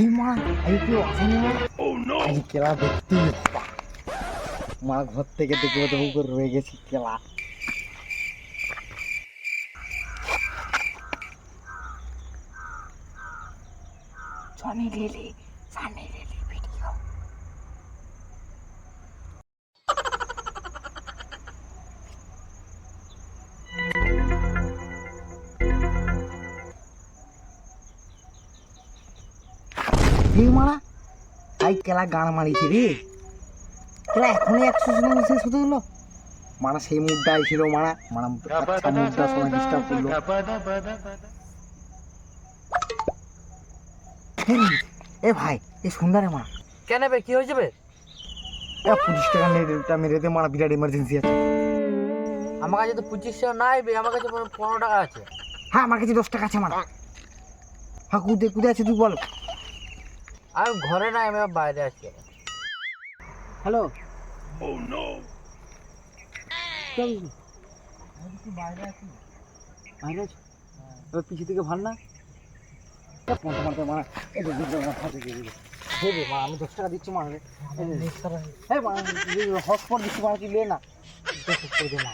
এই মা এই কেউ আসেনি মা এই কেলা দেখতে মা ঘর থেকে দেখবো তো করে রয়ে গেছি কেলা সনি লিলি ভিডিও এই মারা আই কেলা গান মারিছে রে কেলা এখনই 100 শেষ হতে হলো মারা সেই মুডটা আইছিল মারা মারা আচ্ছা মুডটা সবাই ডিস্টার্ব করলো এ ভাই এ সুন্দরে মা কেন বে কি হয়ে যাবে? 25 টাকা মেরে দে মারা বিরাট এমার্জেন্সি আছে আমার কাছে তো 25 টাকা নাই বে, আমার কাছে 15 টাকা আছে। হ্যাঁ আমার কাছে 10 টাকা আছে মারা হ্যাঁ কুদে আছে তুই বল আমি ঘরে নাই, আমি বাইরে আছি। হ্যালো বাইরে আছি। বাইরে আছো এবার পিছু থেকে ভাল না মারা দেবে মা আমি 10 টাকা দিচ্ছি মারা হ্যাঁ হটস্পট দিচ্ছি মারা তুই লে না মা